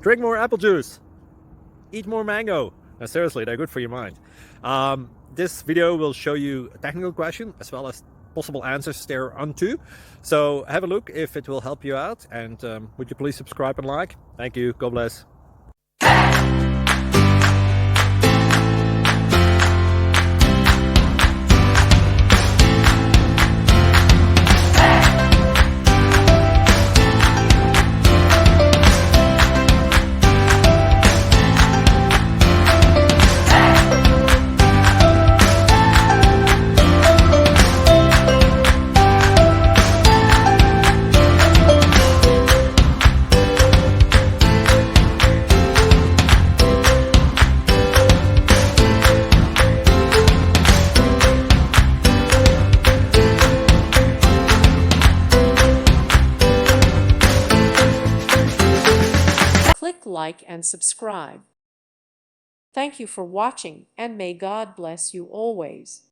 Drink more apple juice. Eat more mango. Now, seriously, they're good for your mind. This video will show you a technical question as well as possible answers thereunto. So have a look if it will help you out, and would you please subscribe and like? Thank you. God bless. Click like and subscribe. Thank you for watching, and may God bless you always.